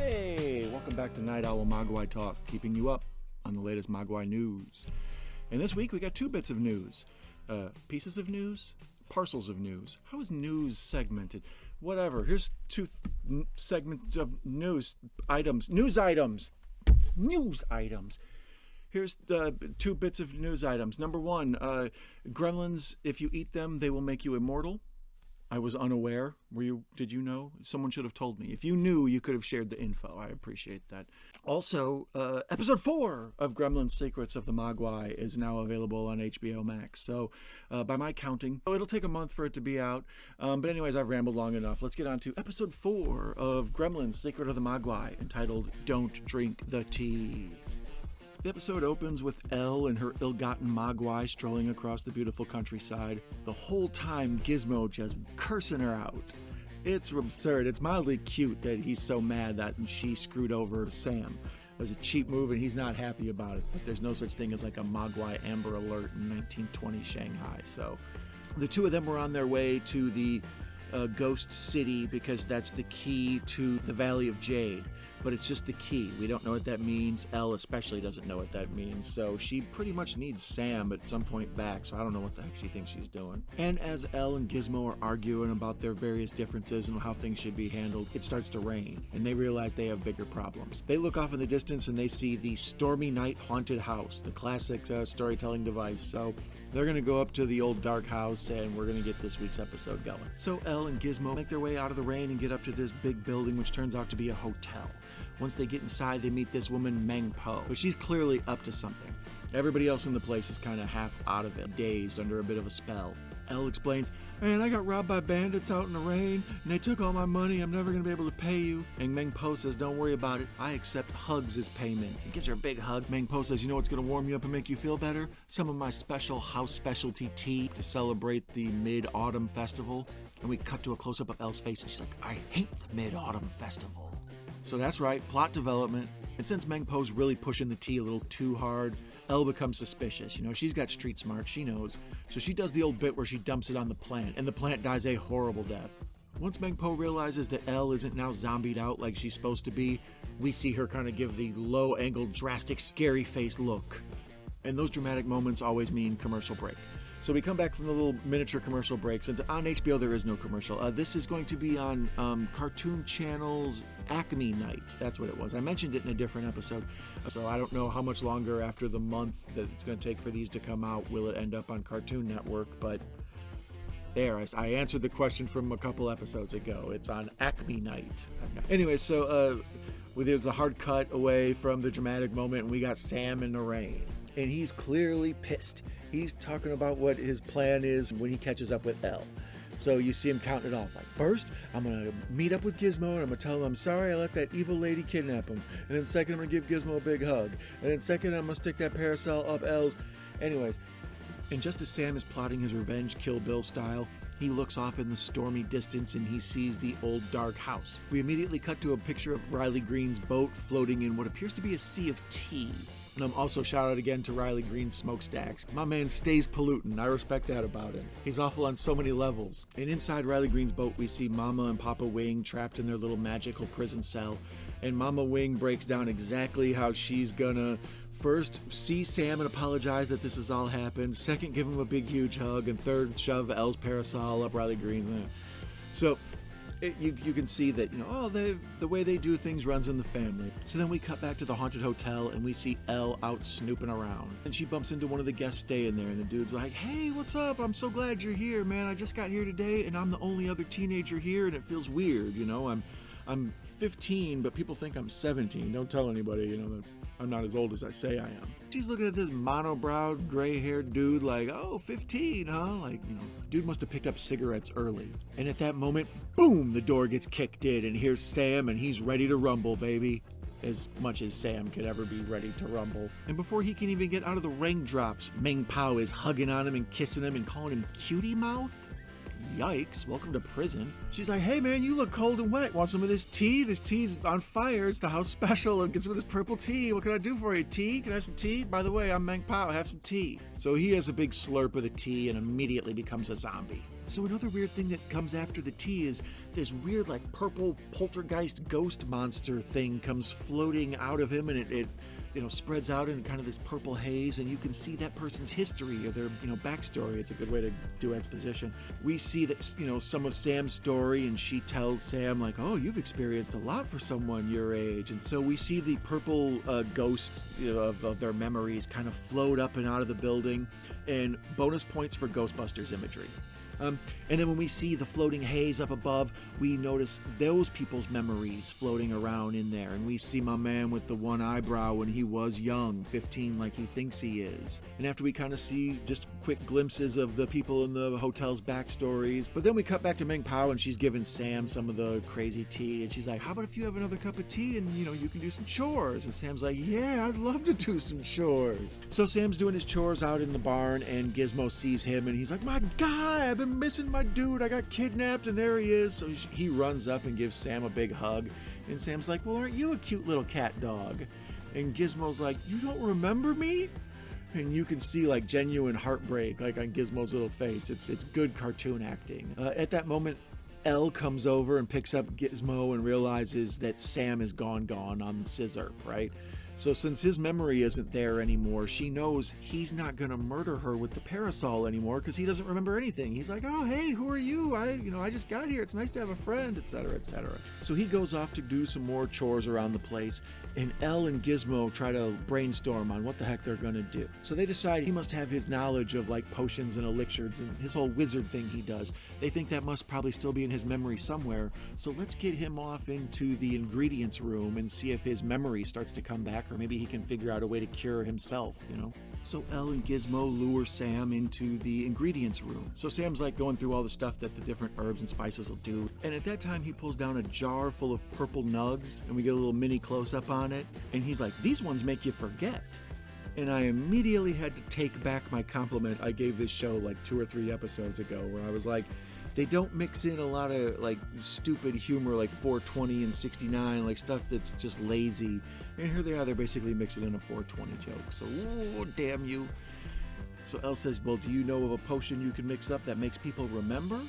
Hey, welcome back to Night Owl Mogwai Talk, keeping you up on the latest Mogwai news. And this week we got two bits of news. Pieces of news? Parcels of news. How is news segmented? Whatever. Here's two segments of news items. News items! Here's two bits of news items. Number one, Gremlins, if you eat them, they will make you immortal. I was unaware. Did you know? Someone should have told me. If you knew, you could have shared the info. I appreciate that. Also, episode 4 of Gremlins Secrets of the Mogwai is now available on HBOMax. So, by my counting, it'll take a month for it to be out. But anyways, I've rambled long enough. Let's get on to episode 4 of Gremlins Secret of the Mogwai, entitled Don't Drink the Tea. The episode opens with Elle and her ill-gotten Mogwai strolling across the beautiful countryside. The whole time, Gizmo just cursing her out. It's absurd. It's mildly cute that he's so mad that she screwed over Sam. It was a cheap move and he's not happy about it. But there's no such thing as like a Mogwai Amber Alert in 1920 Shanghai. So the two of them were on their way to the Ghost City because that's the key to the Valley of Jade. But it's just the key. We don't know what that means. Elle especially doesn't know what that means. So she pretty much needs Sam at some point back. So I don't know what the heck she thinks she's doing. And as Elle and Gizmo are arguing about their various differences and how things should be handled, it starts to rain. And they realize they have bigger problems. They look off in the distance and they see the Stormy Night Haunted House, the classic storytelling device. So they're going to go up to the old dark house and we're going to get this week's episode going. So Elle and Gizmo make their way out of the rain and get up to this big building, which turns out to be a hotel. Once they get inside, they meet this woman, Meng Po. But she's clearly up to something. Everybody else in the place is kind of half out of it, dazed under a bit of a spell. Elle explains, "Man, I got robbed by bandits out in the rain, and they took all my money. I'm never going to be able to pay you." And Meng Po says, "Don't worry about it. I accept hugs as payment." He gives her a big hug. Meng Po says, "You know what's going to warm you up and make you feel better? Some of my special house specialty tea to celebrate the Mid-Autumn Festival." And we cut to a close-up of Elle's face, and she's like, "I hate the Mid-Autumn Festival." So that's right, plot development. And since Meng Po's really pushing the tea a little too hard, Elle becomes suspicious. You know, she's got street smart, she knows. So she does the old bit where she dumps it on the plant, and the plant dies a horrible death. Once Meng Po realizes that Elle isn't now zombied out like she's supposed to be, we see her kind of give the low-angle, drastic, scary face look. And those dramatic moments always mean commercial break. So we come back from the little miniature commercial breaks, and on HBO there is no commercial. This is going to be on Cartoon Channel's Acme Night. That's what it was. I mentioned it in a different episode. So I don't know how much longer after the month that it's going to take for these to come out will it end up on Cartoon Network, but there, I answered the question from a couple episodes ago. It's on Acme Night. Anyway, so there's a hard cut away from the dramatic moment, and we got Sam in the rain. And he's clearly pissed. He's talking about what his plan is when he catches up with Elle. So you see him counting it off. Like, first, I'm going to meet up with Gizmo, and I'm going to tell him I'm sorry I let that evil lady kidnap him. And then second, I'm going to give Gizmo a big hug. And then second, I'm going to stick that parasol up Elle's. Anyways, and just as Sam is plotting his revenge Kill Bill style, he looks off in the stormy distance and he sees the old dark house. We immediately cut to a picture of Riley Green's boat floating in what appears to be a sea of tea. And also shout out again to Riley Green's smokestacks. My man stays polluting. I respect that about him. He's awful on so many levels. And inside Riley Green's boat, we see Mama and Papa Wing trapped in their little magical prison cell. And Mama Wing breaks down exactly how she's gonna first see Sam and apologize that this has all happened. Second, give him a big, huge hug. And third, shove Elle's parasol up Riley Green. So you can see that, you know, the way they do things runs in the family. So then we cut back to the haunted hotel and we see Elle out snooping around. And she bumps into one of the guests staying there, and the dude's like, "Hey, what's up? I'm so glad you're here, man. I just got here today and I'm the only other teenager here and it feels weird, you know. I'm 15, but people think I'm 17. Don't tell anybody, you know, that I'm not as old as I say I am." She's looking at this mono-browed, gray-haired dude like, "Oh, 15, huh?" Like, you know, dude must have picked up cigarettes early. And at that moment, boom, the door gets kicked in, and here's Sam, and he's ready to rumble, baby. As much as Sam could ever be ready to rumble. And before he can even get out of the raindrops, Meng Po is hugging on him and kissing him and calling him cutie mouth. Yikes, welcome to prison. She's like, "Hey man, you look cold and wet. Want some of this tea? This tea's on fire. It's the house special. And get some of this purple tea. What can I do for you? Tea? Can I have some tea? By the way, I'm Meng Po. Have some tea." So he has a big slurp of the tea and immediately becomes a zombie. So another weird thing that comes after the tea is this weird like purple poltergeist ghost monster thing comes floating out of him, and it spreads out in kind of this purple haze, and you can see that person's history or their backstory. It's a good way to do exposition. We see that some of Sam's story, and she tells Sam like, oh, you've experienced a lot for someone your age. And so we see the purple ghost of their memories kind of float up and out of the building, and bonus points for Ghostbusters imagery. And then when we see the floating haze up above, we notice those people's memories floating around in there. And we see my man with the one eyebrow when he was young, 15 like he thinks he is. And after we kind of see just quick glimpses of the people in the hotel's backstories. But then we cut back to Meng Pao, and she's giving Sam some of the crazy tea. And she's like, how about if you have another cup of tea and, you can do some chores? And Sam's like, yeah, I'd love to do some chores. So Sam's doing his chores out in the barn, and Gizmo sees him, and he's like, my God, I've been missing my dude. I got kidnapped, and there he is. So he runs up and gives Sam a big hug, and Sam's like, well, aren't you a cute little cat dog? And Gizmo's like, you don't remember me? And you can see like genuine heartbreak like on Gizmo's little face. It's good cartoon acting. At that moment, Elle comes over and picks up Gizmo and realizes that Sam is gone on the scissor, right? So since his memory isn't there anymore, she knows he's not going to murder her with the parasol anymore because he doesn't remember anything. He's like, oh, hey, who are you? I just got here. It's nice to have a friend, etc., etc. So he goes off to do some more chores around the place, and Elle and Gizmo try to brainstorm on what the heck they're going to do. So they decide he must have his knowledge of like potions and elixirs and his whole wizard thing he does. They think that must probably still be in his memory somewhere. So let's get him off into the ingredients room and see if his memory starts to come back, or maybe he can figure out a way to cure himself, So Elle and Gizmo lure Sam into the ingredients room. So Sam's like going through all the stuff that the different herbs and spices will do. And at that time, he pulls down a jar full of purple nugs, and we get a little mini close-up on it. And he's like, these ones make you forget. And I immediately had to take back my compliment I gave this show like 2 or 3 episodes ago, where I was like, they don't mix in a lot of like stupid humor like 420 and 69, like stuff that's just lazy. And here they are, they're basically mixing in a 420 joke. So, oh, damn you. So Elle says, well, do you know of a potion you can mix up that makes people remember?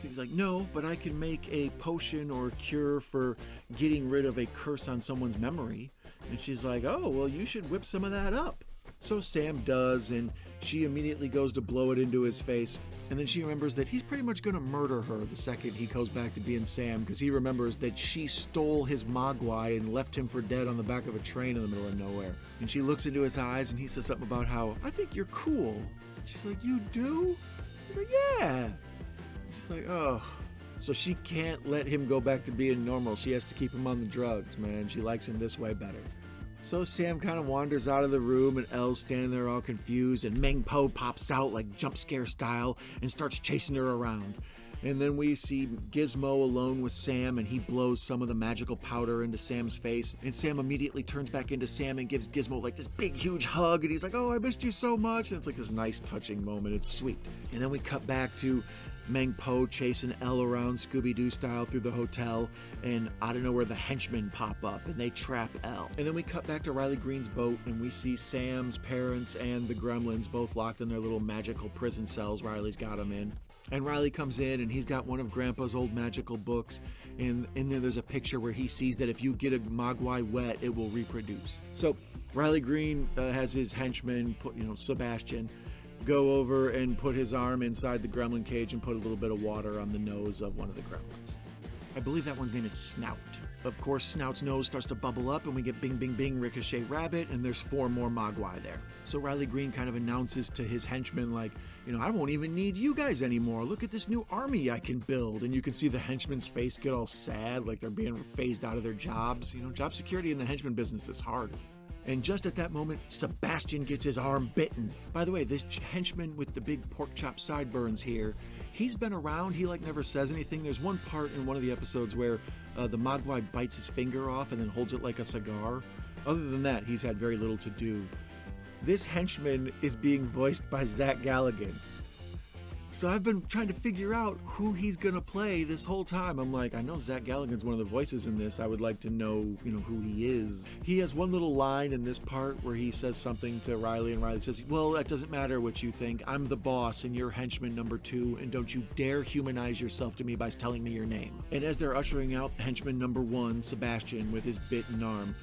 So he's like, no, but I can make a potion or a cure for getting rid of a curse on someone's memory. And she's like, oh, well, you should whip some of that up. So Sam does, and she immediately goes to blow it into his face, and then she remembers that he's pretty much going to murder her the second he goes back to being Sam, because he remembers that she stole his Mogwai and left him for dead on the back of a train in the middle of nowhere. And she looks into his eyes, and he says something about how, I think you're cool. And she's like, you do? He's like, yeah. And she's like, oh. So she can't let him go back to being normal. She has to keep him on the drugs, man. She likes him this way better. So Sam kind of wanders out of the room, and Elle's standing there all confused, and Meng Pao pops out like jump scare style and starts chasing her around. And then we see Gizmo alone with Sam, and he blows some of the magical powder into Sam's face, and Sam immediately turns back into Sam and gives Gizmo like this big huge hug, and he's like, oh, I missed you so much. And it's like this nice touching moment. It's sweet. And then we cut back to Meng Pao chasing Elle around Scooby-Doo style through the hotel, and out of nowhere the henchmen pop up and they trap Elle. And then we cut back to Riley Green's boat, and we see Sam's parents and the Gremlins both locked in their little magical prison cells Riley's got them in. And Riley comes in, and he's got one of Grandpa's old magical books, and in there there's a picture where he sees that if you get a Mogwai wet, it will reproduce. So Riley Green has his henchman, Sebastian, go over and put his arm inside the gremlin cage and put a little bit of water on the nose of one of the gremlins. I believe that one's name is Snout. Of course, Snout's nose starts to bubble up, and we get bing, bing, bing, ricochet rabbit, and there's 4 more Mogwai there. So Riley Green kind of announces to his henchmen, like, I won't even need you guys anymore. Look at this new army I can build. And you can see the henchmen's face get all sad, like they're being phased out of their jobs. Job security in the henchman business is hard. And just at that moment, Sebastian gets his arm bitten. By the way, this henchman with the big pork chop sideburns here, he's been around. He never says anything. There's one part in one of the episodes where the Mogwai bites his finger off and then holds it like a cigar. Other than that, he's had very little to do. This henchman is being voiced by Zach Galligan. So I've been trying to figure out who he's going to play this whole time. I'm like, I know Zach Galligan's one of the voices in this. I would like to know, who he is. He has one little line in this part where he says something to Riley, and Riley says, well, that doesn't matter what you think. I'm the boss and you're henchman number 2, and don't you dare humanize yourself to me by telling me your name. And as they're ushering out henchman number 1, Sebastian, with his bitten arm,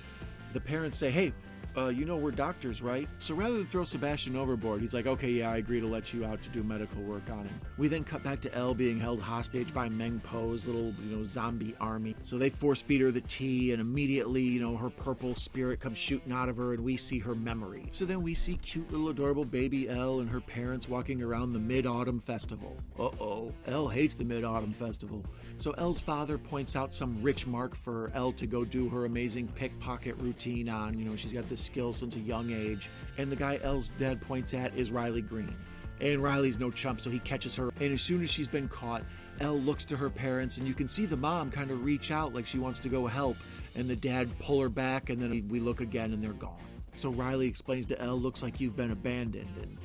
the parents say, hey, we're doctors, right? So rather than throw Sebastian overboard, he's like, okay, yeah, I agree to let you out to do medical work on him. We then cut back to Elle being held hostage by Meng Po's little, zombie army. So they force feed her the tea, and immediately, her purple spirit comes shooting out of her, and we see her memory. So then we see cute little adorable baby Elle and her parents walking around the Mid-Autumn Festival. Uh-oh, Elle hates the Mid-Autumn Festival. So Elle's father points out some rich mark for Elle to go do her amazing pickpocket routine on. She's got this skill since a young age. And the guy Elle's dad points at is Riley Green. And Riley's no chump, so he catches her. And as soon as she's been caught, Elle looks to her parents, and you can see the mom kind of reach out like she wants to go help. And the dad pull her back, and then we look again, and they're gone. So Riley explains to Elle, looks like you've been abandoned. And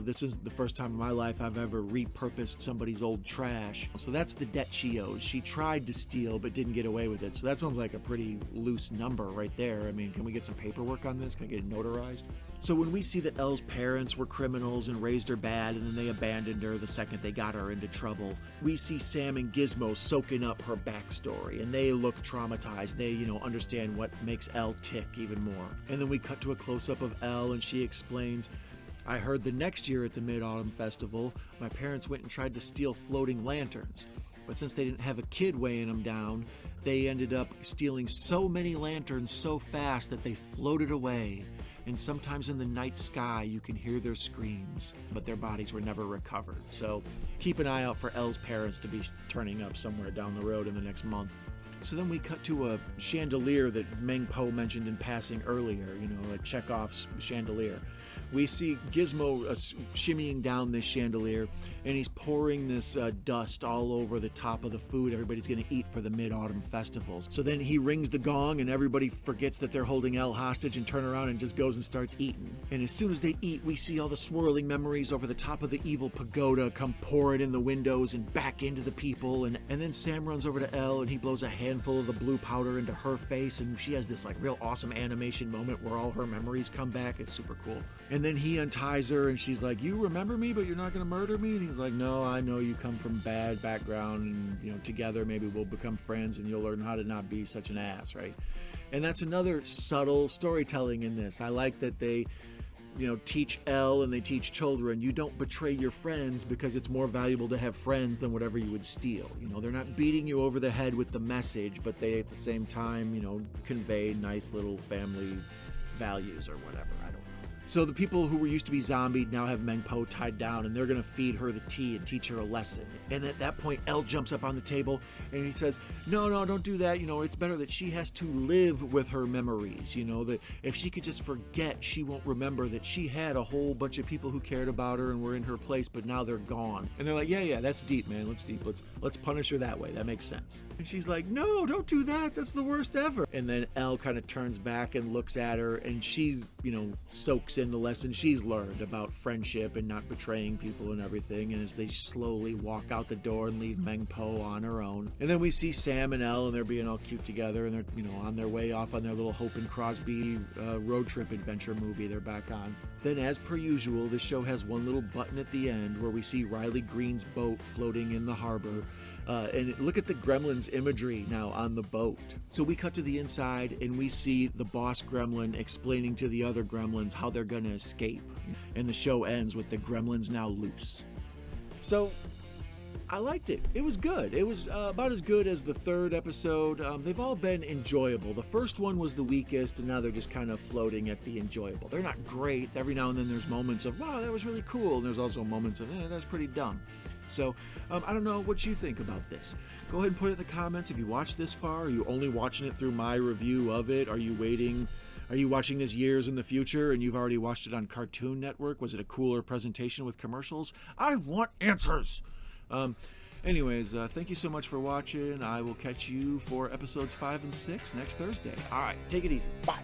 this is the first time in my life I've ever repurposed somebody's old trash. So that's the debt she owes. She tried to steal but didn't get away with it. So that sounds like a pretty loose number right there. I mean, can we get some paperwork on this? Can I get it notarized? So when we see that Elle's parents were criminals and raised her bad, and then they abandoned her the second they got her into trouble, we see Sam and Gizmo soaking up her backstory, and they look traumatized. They, understand what makes Elle tick even more. And then we cut to a close-up of Elle, and she explains, I heard the next year at the Mid-Autumn Festival, my parents went and tried to steal floating lanterns. But since they didn't have a kid weighing them down, they ended up stealing so many lanterns so fast that they floated away. And sometimes in the night sky, you can hear their screams, but their bodies were never recovered. So keep an eye out for Elle's parents to be turning up somewhere down the road in the next month. So then we cut to a chandelier that Meng Po mentioned in passing earlier, a Chekhov's chandelier. We see Gizmo shimmying down this chandelier, and he's pouring this dust all over the top of the food everybody's going to eat for the Mid-Autumn Festivals. So then he rings the gong, and everybody forgets that they're holding Elle hostage and turn around and just goes and starts eating. And as soon as they eat, we see all the swirling memories over the top of the evil pagoda come pouring in the windows and back into the people. And then Sam runs over to Elle, and he blows a handful of the blue powder into her face, and she has this real awesome animation moment where all her memories come back. It's super cool. And then he unties her, and she's like, you remember me, but you're not going to murder me? And he's like, no, I know you come from bad background, and together maybe we'll become friends and you'll learn how to not be such an ass, right? And that's another subtle storytelling in this. I like that they teach Elle and they teach children, you don't betray your friends because it's more valuable to have friends than whatever you would steal. They're not beating you over the head with the message, but they at the same time, convey nice little family values or whatever. I don't know. So the people who were used to be zombied now have Meng Po tied down, and they're going to feed her the tea and teach her a lesson. And at that point, Elle jumps up on the table, and he says, no, don't do that. It's better that she has to live with her memories. That if she could just forget, she won't remember that she had a whole bunch of people who cared about her and were in her place, but now they're gone. And they're like, yeah, that's deep, man. That's deep. Let's punish her that way. That makes sense. And she's like, no, don't do that. That's the worst ever. And then Elle kind of turns back and looks at her, and she's, soaks in the lesson she's learned about friendship and not betraying people and everything. And as they slowly walk out the door and leave Meng Po on her own. And then we see Sam and Elle, and they're being all cute together, and they're, on their way off on their little Hope and Crosby road trip adventure movie they're back on. Then, as per usual, the show has one little button at the end where we see Riley Green's boat floating in the harbor. And look at the Gremlins imagery now on the boat. So we cut to the inside, and we see the boss Gremlin explaining to the other Gremlins how they're going to escape. And the show ends with the Gremlins now loose. So I liked it. It was good. It was about as good as the third episode. They've all been enjoyable. The first one was the weakest, and now they're just kind of floating at the enjoyable. They're not great. Every now and then there's moments of, wow, that was really cool. And there's also moments of, that's pretty dumb. So, I don't know what you think about this. Go ahead and put it in the comments. If you watched this far, are you only watching it through my review of it? Are you waiting? Are you watching this years in the future and you've already watched it on Cartoon Network? Was it a cooler presentation with commercials? I want answers! Anyways, thank you so much for watching. I will catch you for episodes 5 and 6 next Thursday. All right, take it easy. Bye.